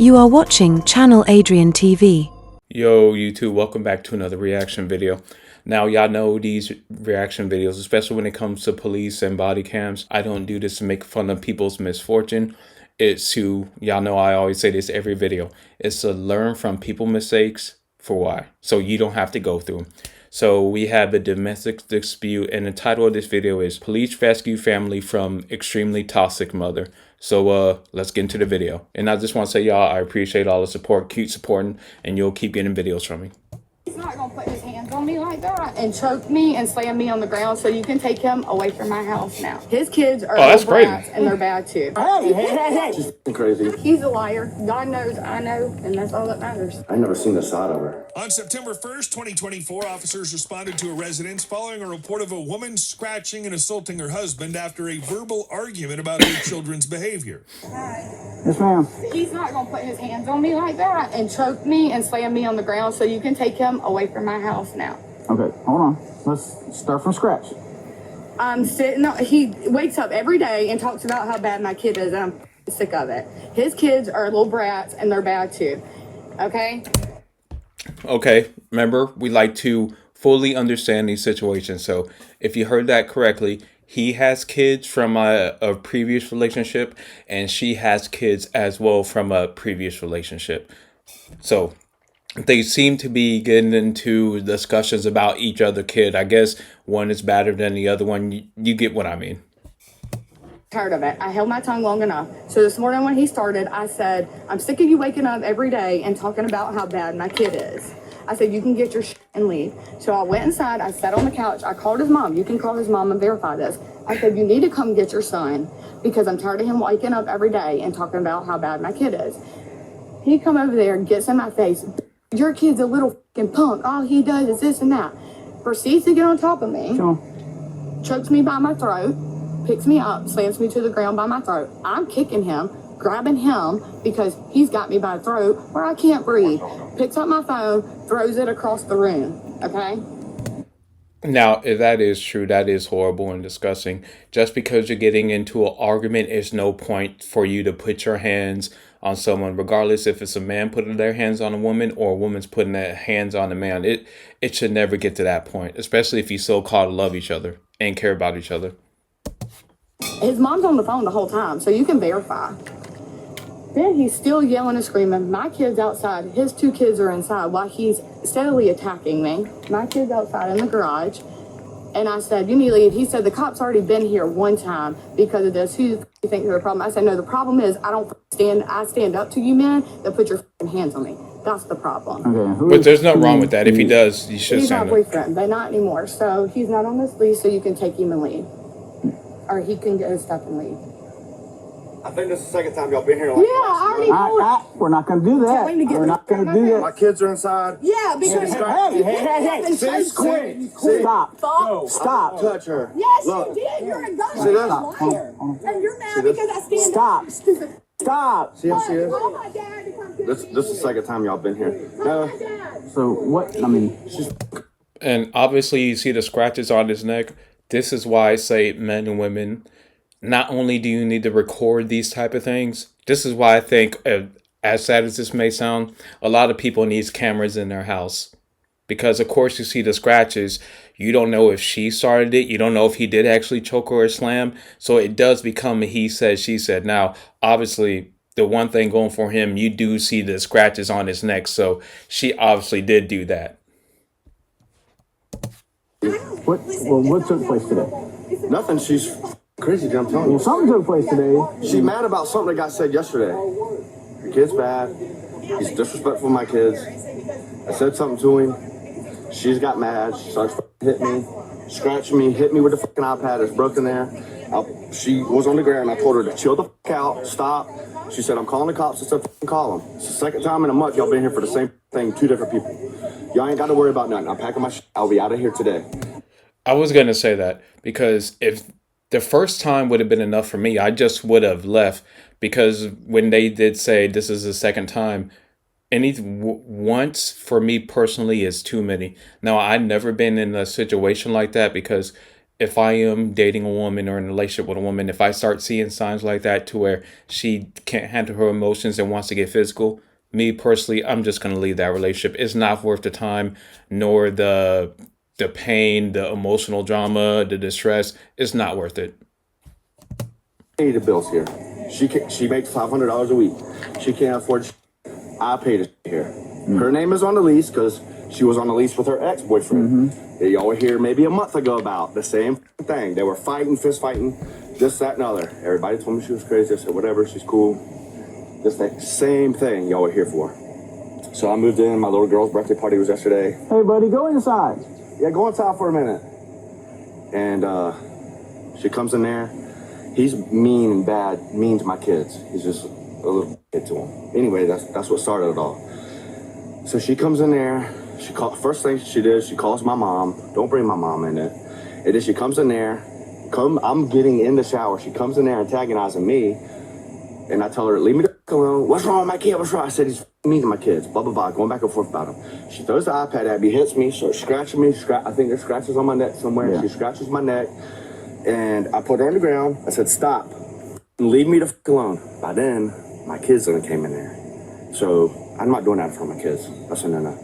You are watching Channel Adrian TV. Yo, YouTube, welcome back to another reaction video. Now, y'all know these reaction videos, especially when it comes to police and body cams, I don't do this to make fun of people's misfortune. It's to, y'all know I always say this every video, it's to learn from people's mistakes for why, so you don't have to go through them. So we have a domestic dispute, and the title of this video is Police Rescue Family from Extremely Toxic Mother. So let's get into the video. And I just want to say, y'all, I appreciate all the support. Keep supporting, and you'll keep getting videos from me. He's not gonna put his hands on me like that and choke me and slam me on the ground, so you can take him away from my house now. His kids are that's great. brats and they're bad too. She's crazy. He's a liar. God knows, I know, and that's all that matters. I never seen the side of her. On September 1st, 2024, officers responded to a residence following a report of a woman scratching and assaulting her husband after a verbal argument about their children's behavior. Yes, ma'am. He's not gonna put his hands on me like that and choke me and slam me on the ground, so you can take him away from my house now. Okay, hold on. Let's start from scratch. I'm sitting on, he wakes up every day and talks about how bad my kid is, and I'm sick of it. His kids are little brats and they're bad too. Okay? Okay, remember, we like to fully understand these situations. So if you heard that correctly, he has kids from a previous relationship, and she has kids as well from a previous relationship. So they seem to be getting into discussions about each other kid. I guess one is better than the other one. You get what I mean. Tired of it. I held my tongue long enough. So this morning when he started, I said, I'm sick of you waking up every day and talking about how bad my kid is. I said, you can get your shit and leave. So I went inside, I sat on the couch, I called his mom. You can call his mom and verify this. I said, you need to come get your son because I'm tired of him waking up every day and talking about how bad my kid is. He come over there and gets in my face. Your kid's a little fucking punk. All he does is this and that. Proceeds to get on top of me. Sure. Chokes me by my throat. Picks me up, slams me to the ground by my throat. I'm kicking him, grabbing him because he's got me by the throat where I can't breathe. Picks up my phone, throws it across the room. Okay? Now, if that is true, that is horrible and disgusting. Just because you're getting into an argument, is no point for you to put your hands on someone, regardless if it's a man putting their hands on a woman or a woman's putting their hands on a man. It should never get to that point, especially if you so-called love each other and care about each other. His mom's on the phone the whole time, so you can verify. Then he's still yelling and screaming. My kid's outside. His two kids are inside while he's steadily attacking me. My kid's outside in the garage. And I said, you need to leave. He said, the cop's already been here one time because of this. Who do you think is the problem? I said, no, the problem is I stand up to you men that put your hands on me. That's the problem. Okay. But there's nothing wrong with that. If he does, you should He's my stand up. boyfriend, but not anymore. So he's not on this lease, so you can take him and leave. Or he can get his stuff and leave. I think this is the second time y'all been here. Yeah, I already know. We're not going to do that. Tell him to get We're not going to do My that. kids are inside. Yeah, because See, quit. See, Stop. Stop. Stop. touch her. Yes, Look. you did. You're a gun. See You're this? a liar. And you're mad See this? because I stand Stop. up. Stupid. Stop. See this? Call my dad to come get This me. is the second time y'all been here. Call my dad. So what? I mean, And obviously, you see the scratches on his neck. This is why I say men and women, not only do you need to record these type of things, this is why I think, as sad as this may sound, a lot of people need cameras in their house. Because, of course, you see the scratches. You don't know if she started it. You don't know if he did actually choke her or slam. So it does become a he said, she said. Now, obviously, the one thing going for him, you do see the scratches on his neck. So she obviously did do that. what took place today? Nothing. She's crazy, I'm telling Well, you. something took place today. She mad about something that got said yesterday. Your kid's bad. He's disrespectful to my kids. I said something to him. She's got mad. She starts hitting me, scratching me, hit me with the fucking iPad. It's broken there. She was on the ground. I told her to chill the fuck out, stop. She said, I'm calling the cops. I said, call them. It's the second time in a month y'all been here for the same thing, two different people. Y'all ain't got to worry about nothing. I'm packing my shit. I'll be out of here today. I was going to say that because if the first time would have been enough for me, I just would have left, because when they did say this is the second time, once for me personally is too many. Now, I've never been in a situation like that because if I am dating a woman or in a relationship with a woman, if I start seeing signs like that to where she can't handle her emotions and wants to get physical, me personally, I'm just going to leave that relationship. It's not worth the time, nor the pain, the emotional drama, the distress. It's not worth it. Pay the bills here. She makes $500 a week. She can't afford. I pay the here. Her name is on the lease because she was on the lease with her ex-boyfriend. Y'all were here maybe a month ago about the same thing. They were fighting, fist fighting, this, that, and other. Everybody told me she was crazy. I said, whatever, she's cool. This thing, same thing y'all were here for. So I moved in. My little girl's birthday party was yesterday. Hey, buddy, go inside. Yeah, go inside for a minute. And she comes in there. He's mean and bad, mean to my kids. He's just a little kid to them. Anyway, that's what started it all. So she comes in there. First thing she did, she calls my mom. Don't bring my mom in it. And then she comes in there. I'm getting in the shower. She comes in there antagonizing me. And I tell her, leave me the alone. What's wrong with my kid? What's wrong? I said, he's mean to my kids. Blah, blah, blah. Going back and forth about him. She throws the iPad at me, hits me, starts scratching me. I think there's scratches on my neck somewhere. Yeah. She scratches my neck. And I put her on the ground. I said, stop. Leave me the alone. By then, my kids then came in there. So I'm not doing that in front of my kids. I said, no.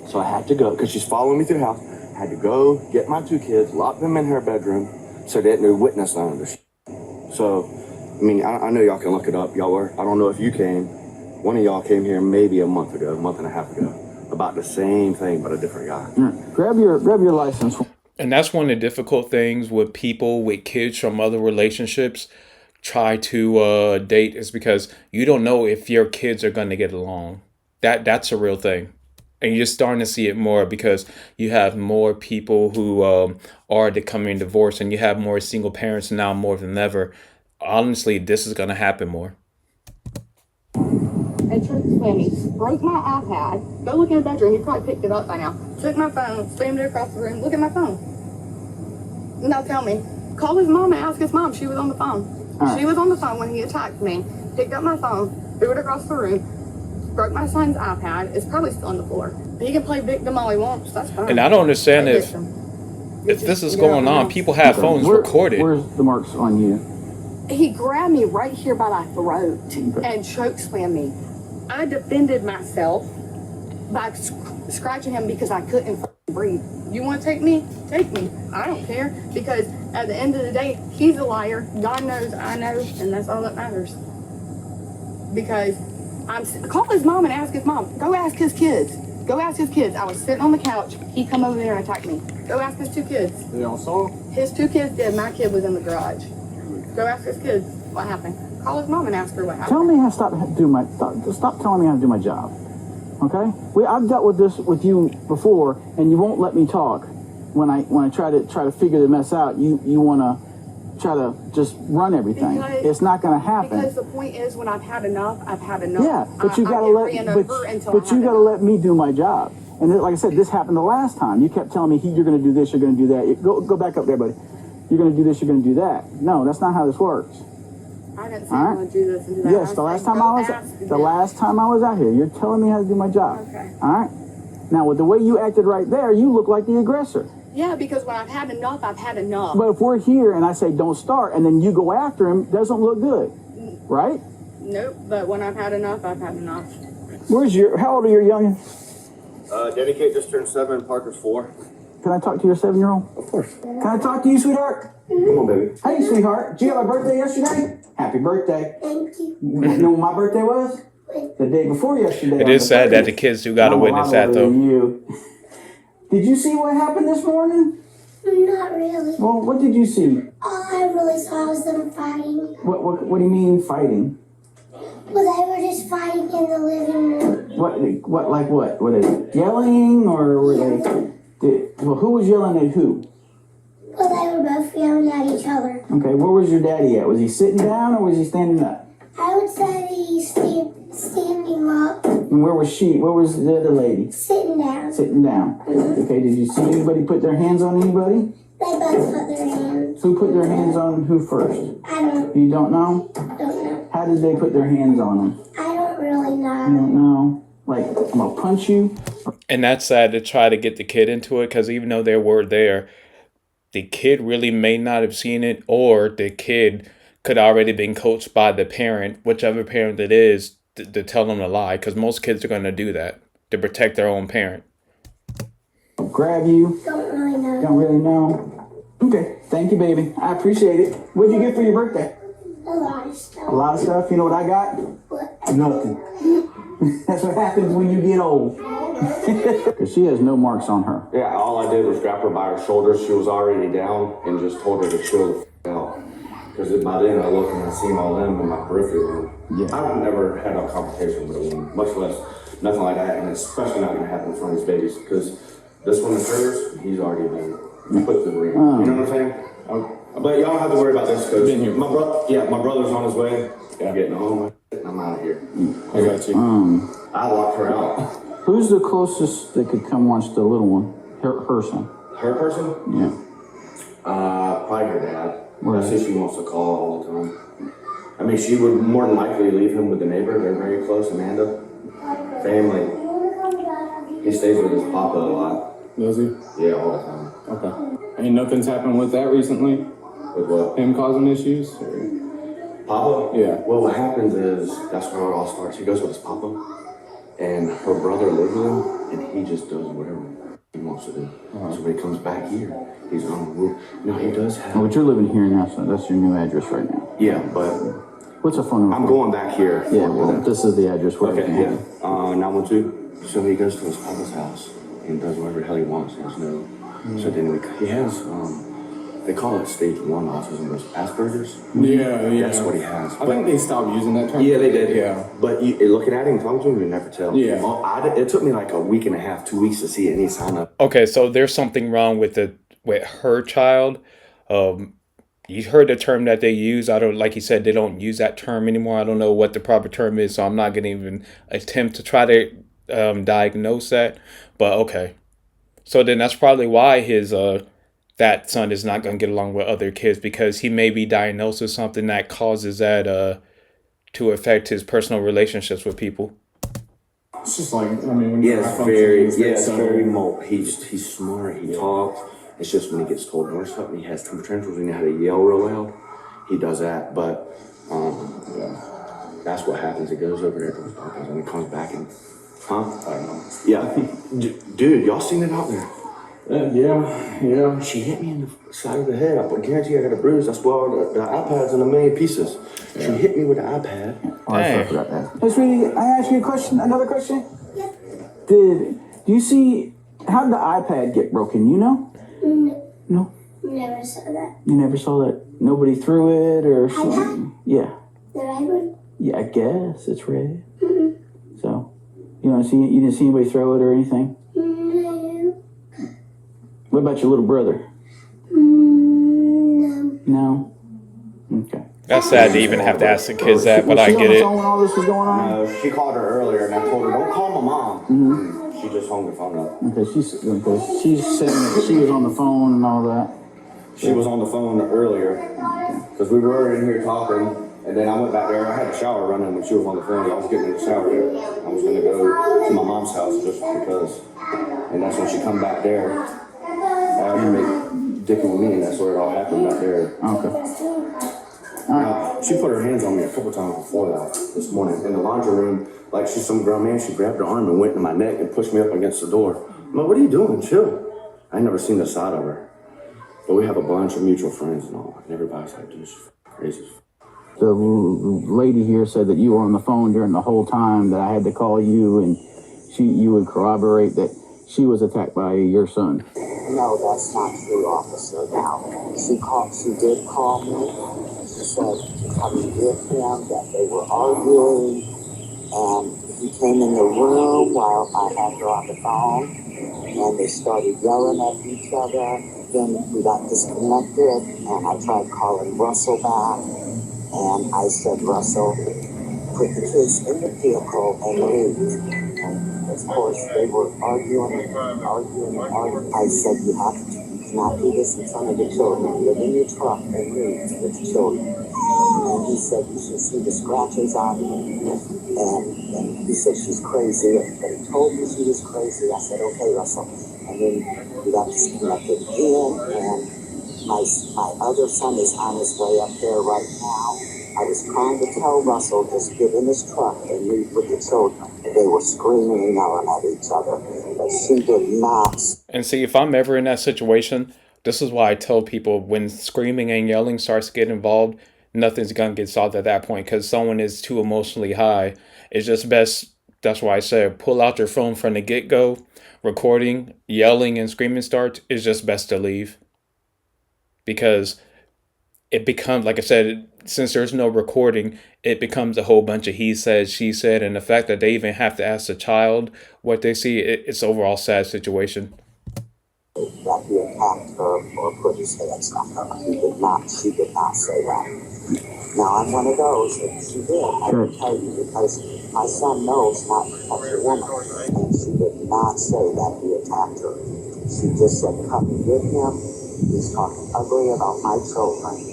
So I had to go, because she's following me through the house. I had to go get my 2 kids, lock them in her bedroom, so they didn't witness none of this. So, I mean, I know y'all can look it up. I don't know if you came. One of y'all came here maybe a month and a half ago, about the same thing, but a different guy. Grab your license. And that's one of the difficult things with people with kids from other relationships try to date, is because you don't know if your kids are going to get along. That's a real thing. And you're starting to see it more because you have more people who are becoming divorced, and you have more single parents now more than ever. Honestly, this is going to happen more. And tried to slam me. Broke my iPad. Go look in the bedroom. You probably picked it up by now. Took my phone, slammed it across the room. Look at my phone. Now tell me. Call his mom and ask his mom. She was on the phone. Right. She was on the phone when he attacked me. Picked up my phone, threw it across the room. Broke my son's iPad. It's probably still on the floor. He can play victim all he wants. That's fine. And I don't understand if this is going on. People have phones recorded. Where's the marks on you? He grabbed me right here by my throat and choke slammed me. I defended myself by scratching him because I couldn't breathe. You want to take me? Take me. I don't care, because at the end of the day, he's a liar. God knows, I know, and that's all that matters. Because call his mom and ask his mom. Go ask his kids. Go ask his kids. I was sitting on the couch. He come over there and attacked me. Go ask his 2 kids. They all saw? His 2 kids did. My kid was in the garage. Go ask his kids what happened. Call his mom and ask her what happened. Tell me how to stop telling me how to do my job. Okay? I've dealt with this with you before, and you won't let me talk. When I try to figure the mess out, you want to try to just run everything. It's not going to happen. Because the point is, when I've had enough, I've had enough. Yeah, but you got to let me do my job. And like I said, this happened the last time. You kept telling me, you're going to do this, you're going to do that. Go back up there, buddy. You're going to do this, you're going to do that. No, that's not how this works. I didn't say I'm going to do this and do that. Yes, the last time I was out here, you're telling me how to do my job. Okay. All right. Now, with the way you acted right there, you look like the aggressor. Yeah, because when I've had enough, I've had enough. But if we're here and I say don't start, and then you go after him, doesn't look good, right? Nope. But when I've had enough, I've had enough. How old are your youngin? Dedicate just turned 7. Parker's 4. Can I talk to your 7-year-old? Of course. Can I talk to you, sweetheart? Come on, baby. Hey, sweetheart. Did you have my birthday yesterday? Happy birthday. Thank you. You know when my birthday was? The day before yesterday. It is sad that the kids do got to witness that, though. Did you see what happened this morning? Not really. Well, what did you see? All I really saw was them fighting. What do you mean fighting? Well, they were just fighting in the living room. What, like what? Were they yelling, or were who was yelling at who? Well, they were both yelling at each other. Okay, where was your daddy at? Was he sitting down or was he standing up? I would say he's standing up. And where was she? Where was the other lady? Sitting down. Sitting down. Okay, did you see anybody put their hands on anybody? They both put their hands. Who put their hands on who first? You don't know? Don't know. How did they put their hands on them? I don't really know. You don't know? Like, I'm gonna punch you? And that's sad to try to get the kid into it, because even though they were there, the kid really may not have seen it, or the kid could already been coached by the parent, whichever parent it is, to tell them to lie, because most kids are going to do that to protect their own parent. Grab you. Don't really know. Don't really know. Okay, thank you, baby. I appreciate it. What'd you get for your birthday? A lot of stuff. A lot of stuff. You know what I got? What? Nothing. That's what happens when you get old. Because she has no marks on her. Yeah, all I did was grab her by her shoulders. She was already down, and just told her to chill the out. Because by then I looked and I seen all them in my periphery. Yeah. I've never had a confrontation with a woman, much less nothing like that, and it's especially not going to happen in front of his babies. Because this one is hers, he's already been put to the ring. You know what I'm saying? But y'all don't have to worry about this because my brother's on his way. I'm getting home. I'm out of here. I got you. I locked her out. Who's the closest that could come watch the little one? Her son. Her person? Yeah. Probably her dad. Right. That's who she wants to call all the time. I mean, she would more than likely leave him with the neighbor. They're very close, Amanda. Family. He stays with his papa a lot. Does he? Yeah, all the time. Okay. Ain't nothing's happened with that recently? With what? Him causing issues? Papa? Yeah. Well, what happens is, that's where it all starts. He goes with his papa, and her brother lives with him, and he just does whatever he wants to do. So when he comes back here, he's on the roof. No, he does have... Oh, but you're living here now, so that's your new address right now. Yeah, but... What's the phone number? I'm going back here. Yeah, well, this is the address where Okay, everything yeah. 912. So he goes to his papa's house and does whatever the hell he wants. There's no... So then he has, they call it stage 1 autism, there's Asperger's. Yeah. That's what he has. I think they stopped using that term. Yeah, they did. Yeah. But looking at him, talking to him, you never tell. Yeah. It took me like a week and a half, 2 weeks to see any sign of... Okay, so there's something wrong with her child. You heard the term that they use. I don't, like you said, they don't use that term anymore. I don't know what the proper term is, so I'm not going to even attempt to try to diagnose that. But okay. So then that's probably why his that son is not going to get along with other kids, because he may be diagnosed with something that causes that to affect his personal relationships with people. It's just like, I mean, when It's very mold. He's smart, he talks. It's just when he gets told to or something, he has temper tantrums and he had to yell real loud. He does that, but that's what happens. He goes over there to his papa's and he comes back and, I don't know. Yeah, dude, y'all seen it out there? Yeah. She hit me in the side of the head. I guarantee I got a bruise. That's why the iPad's in a million pieces. She hit me with the iPad. Oh, I forgot that. Hey, sweetie, I ask you a question, another question? Yeah. Do you see, how did the iPad get broken, you know? No? Never saw that. You never saw that? Nobody threw it or something? Yeah. The red one? Yeah, I guess it's red. So, you didn't see anybody throw it or anything? No. What about your little brother? No. No? Okay. That's sad to even have to ask the kids that, but I get Was she it. on the phone when all this was going on? No, she called her earlier and I told her, don't call my mom. She just hung the phone up. Okay, she's saying that she was on the phone and all that. She was on the phone earlier because we were in here talking, and then I went back there. I had a shower running when she was on the phone. I was getting in the shower there. I was going to go to my mom's house just because, and that's when she come back there. I was dicking with me, and that's where it all happened back there. Okay. She put her hands on me a couple times before that this morning in the laundry room. Like she's some grown man, she grabbed her arm and went to my neck and pushed me up against the door. I'm like, what are you doing? Chill. I ain't never seen this side of her. But we have a bunch of mutual friends and all. And everybody's like, dude, she's crazy. The lady here said that you were on the phone during the whole time that I had to call you, and you would corroborate that she was attacked by your son. No, that's not true, officer. Now, she did call me. She said to come and get him, that they were arguing. And he came in the room while I had her on the phone, and they started yelling at each other. Then we got disconnected, and I tried calling Russell back, and I said, Russell, put the kids in the vehicle and leave. And of course, they were arguing. I said, you cannot do this in front of the children. Live in your truck and leave with the children. And he said, you should see the scratches on me. And he said, she's crazy. But he told me she was crazy. I said, okay, Russell. And then we got disconnected again. And my other son is on his way up there right now. I was trying to tell Russell, just get in his truck and leave with the children. They were screaming and yelling at each other, but she did not. And see, if I'm ever in that situation, this is why I tell people when screaming and yelling starts to get involved, nothing's going to get solved at that point because someone is too emotionally high. It's just best, that's why I said, pull out your phone from the get-go. Recording, yelling, and screaming starts, it's just best to leave. Because it becomes, like I said, since there's no recording, it becomes a whole bunch of he said, she said, and the fact that they even have to ask the child what they see, it's overall sad situation. That he attacked her or put his hands on her. She did not say that. Now I'm one of those that she did. I can tell you because my son knows not to touch a woman. And she did not say that he attacked her. She just said, come and get him. He's talking ugly about my children.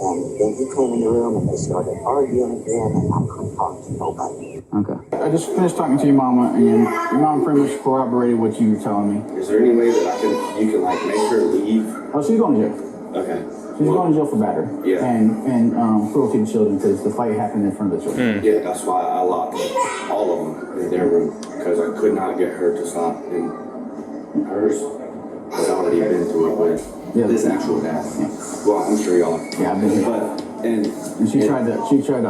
And then he came in the room and they started arguing again and I couldn't talk to nobody. Okay. I just finished talking to your mama, and your mom pretty much corroborated what you were telling me. Is there any way that you can like make her leave? Oh, she's going to jail. Okay. She's going to jail for battery. Yeah. And cruelty to children because the fight happened in front of the children. Yeah, that's why I locked all of them in their room because I could not get her to stop. And hers has already been through it with this actual dad. Yeah. Well, I'm sure y'all. Yeah, I've been here. But and she tried to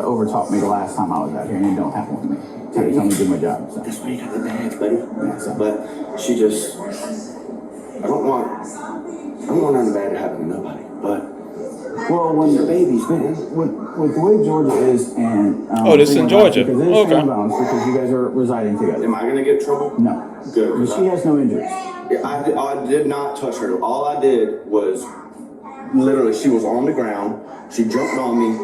overtalk me the last time I was out here, and it don't happen with me. Tried to tell me to do my job. So. That's why you got the badge, buddy. Yeah, so. But she just, I don't want nothing bad to happen to nobody. But well, when they're babies, man. With the way Georgia is, and this in Georgia. Because it is family violence because you guys are residing together. Am I gonna get in trouble? No. Good. She has no injuries. I did not touch her. All I did was literally, she was on the ground. She jumped on me.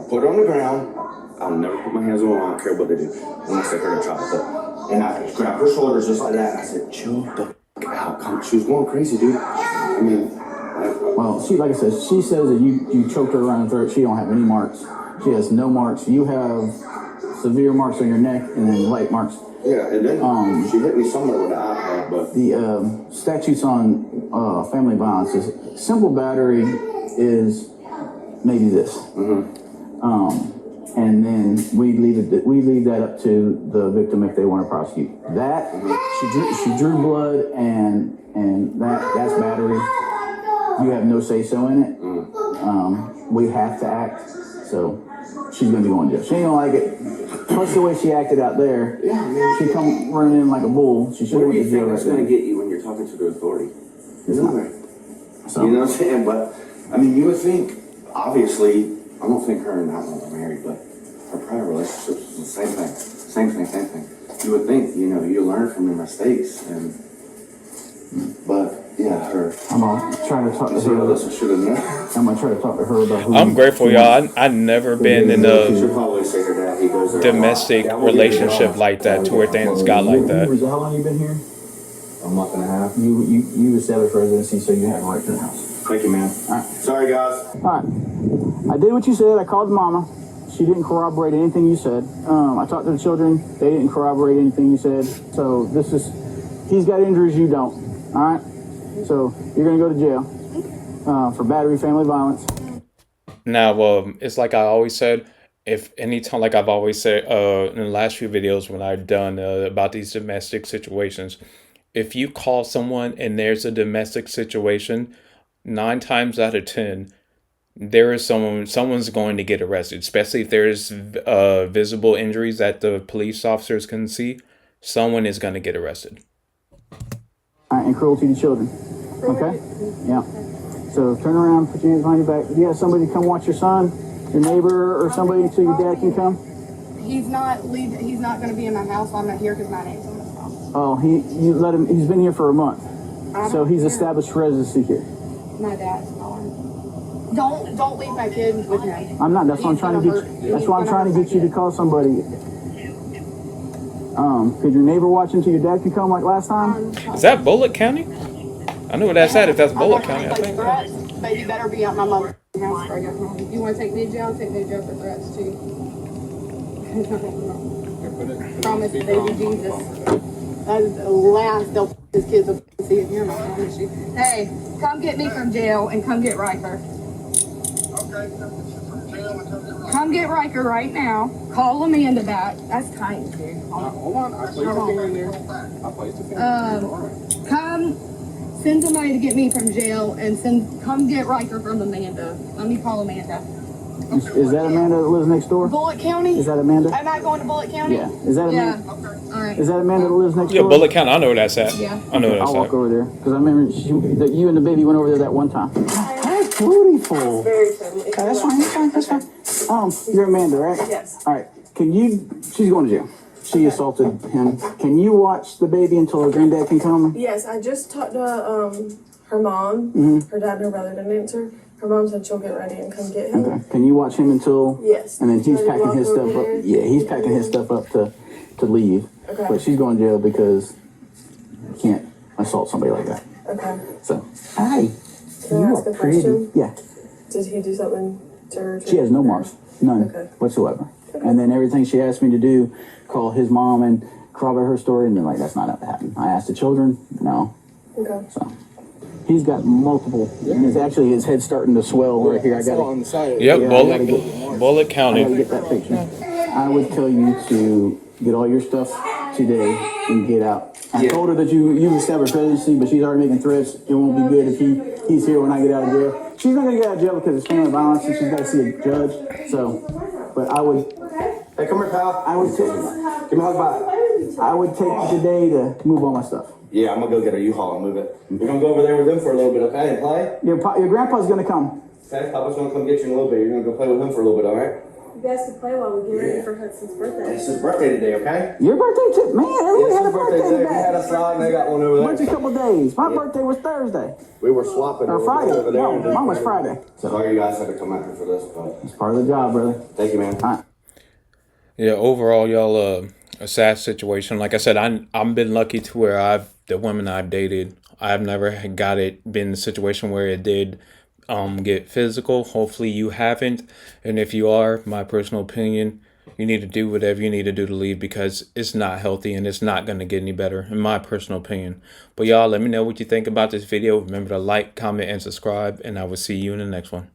I put her on the ground. I'll never put my hands on her. I don't care what they do. Unless they hurt a child. But, and I grabbed her shoulders just like that. And I said, chill the f out. She was going crazy, dude. I mean, well, she, like I said, she says that you choked her around the throat. She don't have any marks. She has no marks. You have severe marks on your neck and then light marks. Yeah, and then she hit me somewhere with the iPad, but the statutes on family violence is simple battery is maybe this, and then we leave that up to the victim if they want to prosecute. That she drew blood and that's battery. You have no say so in it. We have to act, so she's gonna be going to jail. She ain't gonna like it. Plus the way she acted out there, she come running in like a bull. She should have went to jail. What's going to get you when you're talking to the authority? It's not. So, you know what I'm saying? But I mean, you would think. Obviously, I don't think her and that one were married, but her prior relationships was the same thing. You would think, you learn from your mistakes, but yeah, her. I'm gonna try to talk to her. I'm gonna try to talk to her about. Who I'm grateful, y'all. I never been in a domestic relationship like that to where things got like that. How long you been here? A month and a half. You established residency, so you have a right to the house. Thank you, man. All right. Sorry, guys. All right. I did what you said. I called mama. She didn't corroborate anything you said. I talked to the children. They didn't corroborate anything you said. So he's got injuries you don't. All right. So you're gonna go to jail for battery, family violence. Now, it's like I always said. If anytime, like I've always said in the last few videos when I've done about these domestic situations, if you call someone and there's a domestic situation, 9 times out of 10, there is someone's going to get arrested, especially if there's visible injuries that the police officers can see. Someone is going to get arrested. And cruelty to children. Okay? Yeah. So turn around, put your hands behind your back. If you have somebody come watch your son, your neighbor or somebody, so your dad can come. He's not going to be in my house while I'm not here because my name's on the phone. Oh, you let him. He's been here for a month, so he's established residency here. My dad's calling. Don't leave my kid with him. I'm not. That's why I'm trying to get. That's why I'm trying to get you to call somebody. Could your neighbor watch until your dad can come like last time? Is that Bullitt County? I know what that's at. If that's Bullitt County, I think. But you better be at my mother's house for you. You want to take me to jail? Take me to jail for threats too. Promise, baby Jesus. That is the last they'll his kids will see it. You're my promise you. Hey, come get me from jail and come get Riker. Come get Riker right now. Call Amanda back. That's kind, dude. Hold on. I placed the finger in there. I placed the finger in there. Come send somebody to get me from jail and come get Riker from Amanda. Let me call Amanda. Is that Amanda that lives next door? Bullitt County? Is that Amanda? Am I going to Bullitt County? Yeah. Is that Amanda? Yeah. All right. Is that Amanda that lives next Yeah, door? Bullitt County. I know where that's at. Yeah. I know where that's I'll walk at. over there because I remember you and the baby went over there that one time. That's beautiful. Very friendly. That's fine. That's fine. That's fine. You're Amanda, right? Yes. All right. She's going to jail. She assaulted him. Can you watch the baby until her granddad can come? Yes, I just talked to her mom. Her dad and her brother didn't answer. Her mom said she'll get ready and come get him. Okay. Can you watch him until? Yes. And then he's Ready to packing walk his over stuff up. there? Yeah, he's packing his stuff up to leave. Okay. But she's going to jail because you can't assault somebody like that. Okay. So, hi. Can I ask a question? Yeah. Did he do something to her? She has no marks. None whatsoever. And then everything she asked me to do, call his mom and corroborate her story, and they're like, that's not what happened. I asked the children, no. Okay. So he's got multiple, and it's actually his head's starting to swell right here. I got on the side. Yep, Yeah, Bullitt I gotta County. get that picture. I would tell you to get all your stuff today and get out. I told her that you established residency, but she's already making threats. It won't be good if he's here when I get out of jail. She's not gonna get out of jail because it's family violence and she's got to see a judge. So, but I would. Hey, come here, pal. I would take. Give me a hug back. I would take today to move all my stuff. Yeah, I'm gonna go get a U-Haul and move it. We're gonna go over there with them for a little bit, okay? And play? Your grandpa's gonna come. Okay, Papa's gonna come get you in a little bit. You're gonna go play with him for a little bit, alright? You guys can play while we get ready for Hudson's birthday. It's his birthday today, okay? Your birthday too, man. Everybody It's had a his birthday birthday today. We had a today. slide and they got one over When's a there. couple days? My birthday was Thursday We were swapping or over Friday. over there. No, mine was Friday. Sorry you guys had to come out here for this, but It's part of the job, brother. thank you, man. All right. Yeah, overall, y'all, a sad situation. Like I said, I've been lucky to where the women I've dated, I've never been in a situation where it did get physical. Hopefully you haven't. And if you are, my personal opinion, you need to do whatever you need to do to leave because it's not healthy and it's not going to get any better, in my personal opinion. But y'all, let me know what you think about this video. Remember to like, comment, and subscribe, and I will see you in the next one.